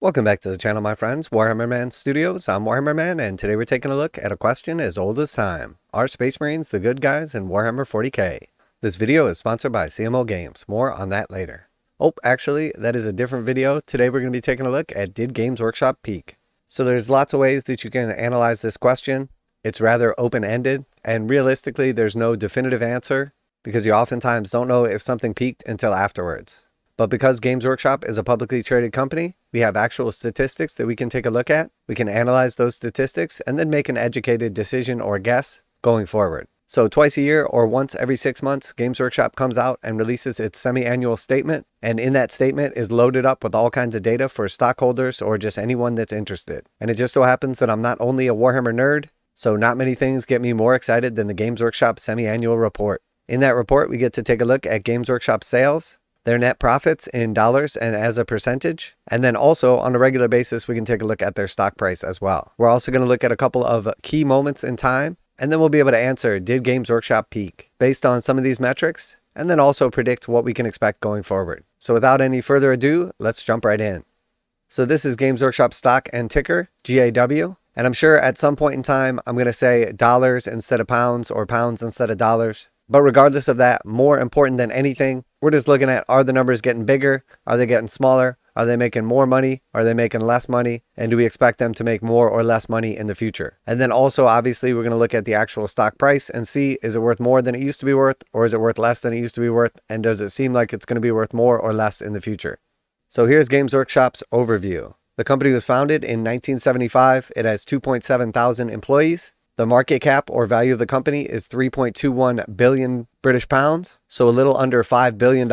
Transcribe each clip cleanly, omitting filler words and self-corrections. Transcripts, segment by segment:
Welcome back to the channel, my friends. Warhammer Man Studios. I'm Warhammer Man, and today we're taking a look at a question as old as time. Are Space Marines the good guys in Warhammer 40k? This video is sponsored by CMO Games. More on that later. Oh, actually, that is a different video. Today we're going to be taking a look at Did Games Workshop peak? So there's lots of ways that you can analyze this question. It's rather open-ended, and realistically there's no definitive answer because you oftentimes don't know if something peaked until afterwards. But because Games Workshop is a publicly traded company, we have actual statistics that we can take a look at. We can analyze those statistics and then make an educated decision or guess going forward. So twice a year or once every 6 months, Games Workshop comes out and releases its semi-annual statement. And in that statement is loaded up with all kinds of data for stockholders or just anyone that's interested. And it just so happens that I'm not only a Warhammer nerd, so not many things get me more excited than the Games Workshop semi-annual report. In that report, we get to take a look at Games Workshop sales, their net profits in dollars and as a percentage. And then also on a regular basis, we can take a look at their stock price as well. We're also going to look at a couple of key moments in time, and then we'll be able to answer, did Games Workshop peak? Based on some of these metrics, and then also predict what we can expect going forward. So without any further ado, let's jump right in. So this is Games Workshop stock and ticker, GAW. And I'm sure at some point in time, I'm going to say dollars instead of pounds or pounds instead of dollars. But regardless of that, more important than anything, we're just looking at, are the numbers getting bigger? Are they getting smaller? Are they making more money? Are they making less money? And do we expect them to make more or less money in the future? And then also, obviously, we're going to look at the actual stock price and see, is it worth more than it used to be worth? Or is it worth less than it used to be worth? And does it seem like it's going to be worth more or less in the future? So here's Games Workshop's overview. The company was founded in 1975. It has 2.7 thousand employees. The market cap or value of the company is 3.21 billion British pounds, so a little under $5 billion.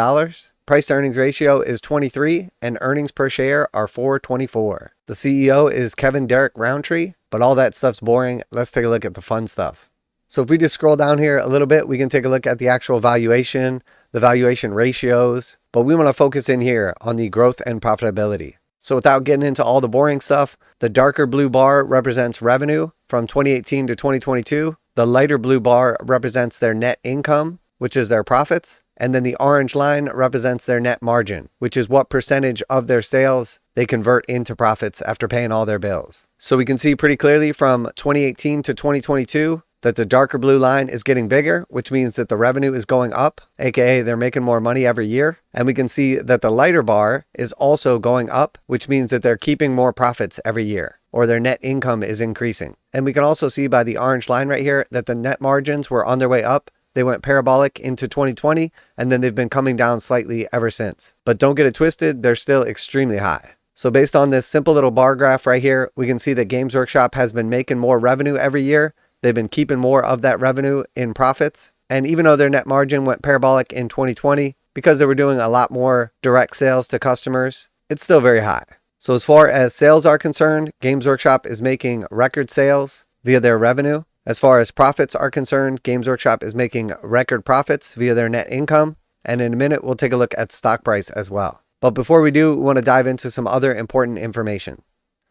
Price to earnings ratio is 23, and earnings per share are 4.24. The CEO is Kevin Derek Roundtree, but all that stuff's boring. Let's take a look at the fun stuff. So if we just scroll down here a little bit, we can take a look at the actual valuation, the valuation ratios, but we want to focus in here on the growth and profitability. So without getting into all the boring stuff, the darker blue bar represents revenue from 2018 to 2022. The lighter blue bar represents their net income, which is their profits. And then the orange line represents their net margin, which is what percentage of their sales they convert into profits after paying all their bills. So we can see pretty clearly from 2018 to 2022 that the darker blue line is getting bigger, which means that the revenue is going up, aka they're making more money every year. And we can see that the lighter bar is also going up, which means that they're keeping more profits every year, or their net income is increasing. And we can also see by the orange line right here that the net margins were on their way up. They went parabolic into 2020, and then they've been coming down slightly ever since. But don't get it twisted, they're still extremely high. So based on this simple little bar graph right here, we can see that Games Workshop has been making more revenue every year. They've been keeping more of that revenue in profits. And even though their net margin went parabolic in 2020, because they were doing a lot more direct sales to customers, it's still very high. So as far as sales are concerned, Games Workshop is making record sales via their revenue. As far as profits are concerned, Games Workshop is making record profits via their net income. And in a minute, we'll take a look at stock price as well. But before we do, we want to dive into some other important information.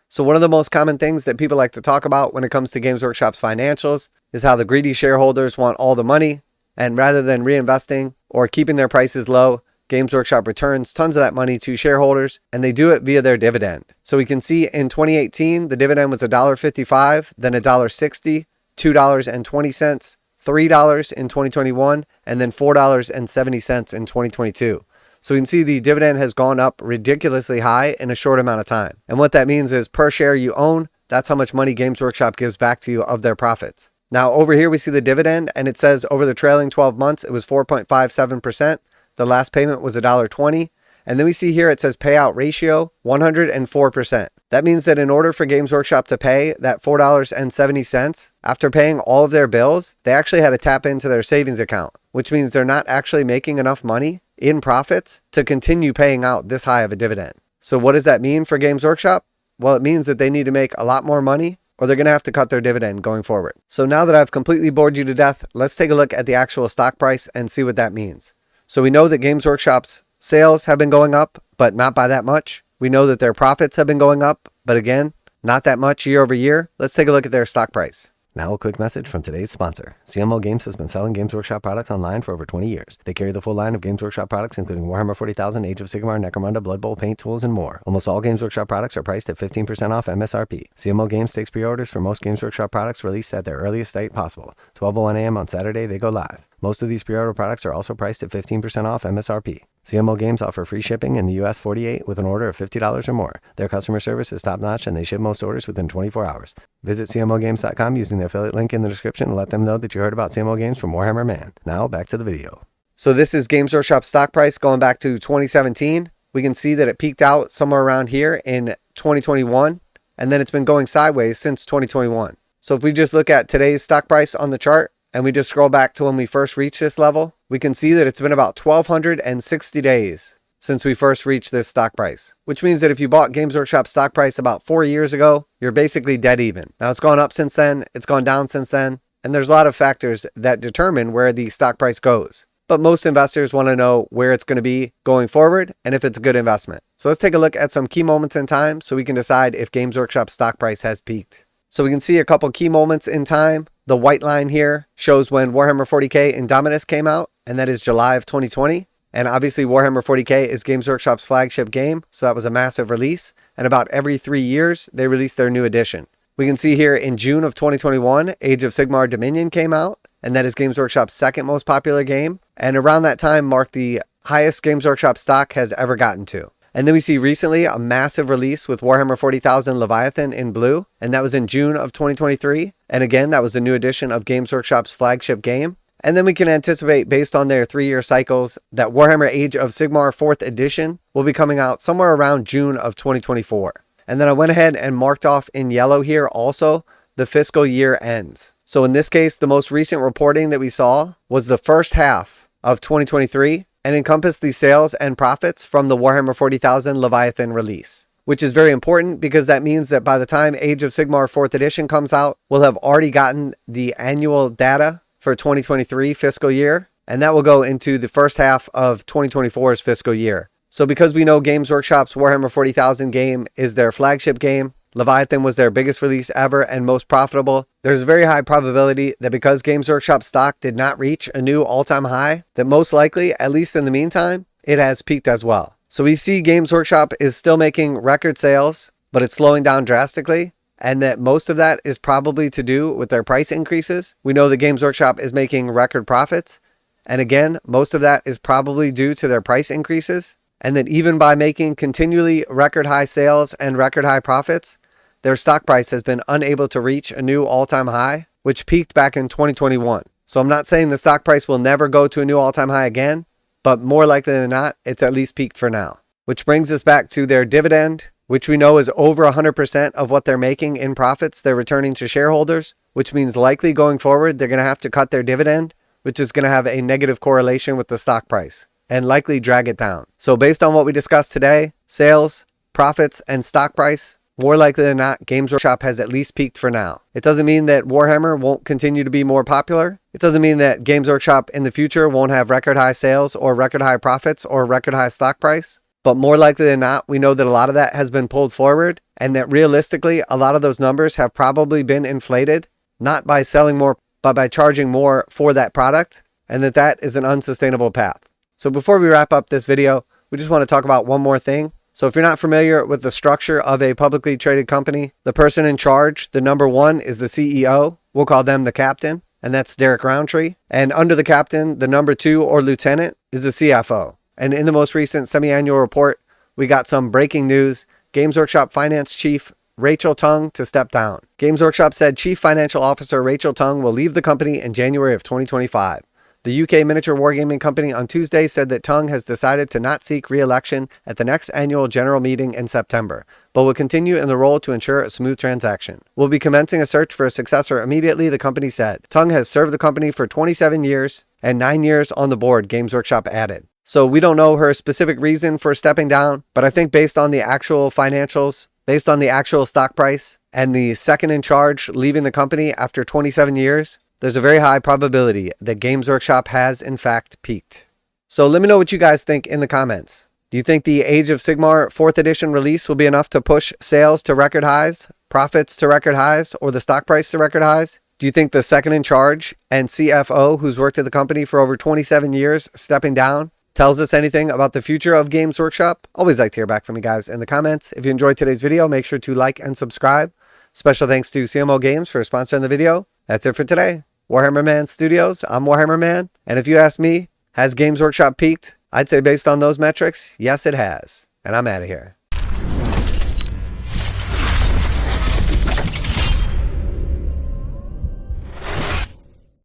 So one of the most common things that people like to talk about when it comes to Games Workshop's financials is how the greedy shareholders want all the money. And rather than reinvesting or keeping their prices low, Games Workshop returns tons of that money to shareholders, and they do it via their dividend. So we can see in 2018, the dividend was $1.55, then $1.60, $2.20, $3 in 2021, and then $4.70 in 2022. So we can see the dividend has gone up ridiculously high in a short amount of time. And what that means is per share you own, that's how much money Games Workshop gives back to you of their profits. Now over here we see the dividend, and it says over the trailing 12 months, it was 4.57%. The last payment was $1.20. And then we see here it says payout ratio, 104%. That means that in order for Games Workshop to pay that $4.70, after paying all of their bills, they actually had to tap into their savings account, which means they're not actually making enough money in profits to continue paying out this high of a dividend. So what does that mean for Games Workshop? Well, it means that they need to make a lot more money, or they're going to have to cut their dividend going forward. So now that I've completely bored you to death, let's take a look at the actual stock price and see what that means. So we know that Games Workshop's sales have been going up, but not by that much. We know that their profits have been going up, but again, not that much year over year. Let's take a look at their stock price. Now a quick message from today's sponsor. CMO Games has been selling Games Workshop products online for over 20 years. They carry the full line of Games Workshop products including Warhammer 40,000, Age of Sigmar, Necromunda, Blood Bowl, paint tools, and more. Almost all Games Workshop products are priced at 15% off MSRP. CMO Games takes pre-orders for most Games Workshop products released at their earliest date possible. 12:01 a.m. on Saturday, they go live. Most of these pre-order products are also priced at 15% off MSRP. CMO Games offer free shipping in the US 48 with an order of $50 or more. Their customer service is top-notch and they ship most orders within 24 hours. Visit CMOGames.com using the affiliate link in the description and let them know that you heard about CMO Games from Warhammer Man. Now back to the video. So this is Games Workshop stock price going back to 2017. We can see that it peaked out somewhere around here in 2021 and then it's been going sideways since 2021. So if we just look at today's stock price on the chart, and we just scroll back to when we first reached this level, we can see that it's been about 1,260 days since we first reached this stock price, which means that if you bought Games Workshop stock price about 4 years ago, you're basically dead even. Now it's gone up since then, it's gone down since then, and there's a lot of factors that determine where the stock price goes. But most investors want to know where it's going to be going forward and if it's a good investment. So let's take a look at some key moments in time so we can decide if Games Workshop stock price has peaked. So we can see a couple key moments in time. The white line here shows when Warhammer 40k Indominus came out, and that is July of 2020. And obviously Warhammer 40k is Games Workshop's flagship game, so that was a massive release. And about every 3 years, they release their new edition. We can see here in June of 2021, Age of Sigmar Dominion came out, and that is Games Workshop's second most popular game. And around that time marked the highest Games Workshop stock has ever gotten to. And then we see recently a massive release with Warhammer 40,000 Leviathan in blue, and that was in June of 2023. And again, that was a new edition of Games Workshop's flagship game. And then we can anticipate, based on their 3-year cycles, that Warhammer Age of Sigmar 4th edition will be coming out somewhere around June of 2024. And then I went ahead and marked off in yellow here also the fiscal year ends. So in this case, the most recent reporting that we saw was the first half of 2023, and encompass the sales and profits from the Warhammer 40,000 Leviathan release, which is very important because that means that by the time Age of Sigmar 4th edition comes out, we'll have already gotten the annual data for 2023 fiscal year, and that will go into the first half of 2024's fiscal year. So because we know Games Workshop's Warhammer 40,000 game is their flagship game, Leviathan was their biggest release ever and most profitable, there's a very high probability that because Games Workshop stock did not reach a new all-time high, that most likely, at least in the meantime, it has peaked as well. So we see Games Workshop is still making record sales, but it's slowing down drastically, and that most of that is probably to do with their price increases. We know that Games Workshop is making record profits, and again, most of that is probably due to their price increases, and that even by making continually record high sales and record high profits, their stock price has been unable to reach a new all-time high, which peaked back in 2021. So I'm not saying the stock price will never go to a new all-time high again, but more likely than not, it's at least peaked for now. Which brings us back to their dividend, which we know is over 100% of what they're making in profits they're returning to shareholders, which means likely going forward, they're going to have to cut their dividend, which is going to have a negative correlation with the stock price and likely drag it down. So based on what we discussed today, sales, profits, and stock price, more likely than not, Games Workshop has at least peaked for now. It doesn't mean that Warhammer won't continue to be more popular. It doesn't mean that Games Workshop in the future won't have record high sales or record high profits or record high stock price. But more likely than not, we know that a lot of that has been pulled forward and that realistically, a lot of those numbers have probably been inflated, not by selling more, but by charging more for that product, and that is an unsustainable path. So before we wrap up this video, we just want to talk about one more thing. So if you're not familiar with the structure of a publicly traded company, the person in charge, the number one, is the CEO. We'll call them the captain, and that's Derek Roundtree. And under the captain, the number two or lieutenant is the CFO. And in the most recent semi-annual report, we got some breaking news. Games Workshop Finance Chief Rachel Tung to step down. Games Workshop said Chief Financial Officer Rachel Tung will leave the company in January of 2025. The UK miniature wargaming company on Tuesday said that Tung has decided to not seek re-election at the next annual general meeting in September, but will continue in the role to ensure a smooth transaction. We'll be commencing a search for a successor immediately, the company said. Tung has served the company for 27 years and 9 years on the board, Games Workshop added. So we don't know her specific reason for stepping down, but I think based on the actual financials, based on the actual stock price, and the second in charge leaving the company after 27 years, there's a very high probability that Games Workshop has in fact peaked. So let me know what you guys think in the comments. Do you think the Age of Sigmar 4th edition release will be enough to push sales to record highs, profits to record highs, or the stock price to record highs? Do you think the second in charge and CFO, who's worked at the company for over 27 years, stepping down, tells us anything about the future of Games Workshop? Always like to hear back from you guys in the comments. If you enjoyed today's video, make sure to like and subscribe. Special thanks to CMO Games for sponsoring the video. That's it for today. Warhammer Man Studios, I'm Warhammer Man. And if you ask me, has Games Workshop peaked? I'd say based on those metrics, yes it has. And I'm out of here.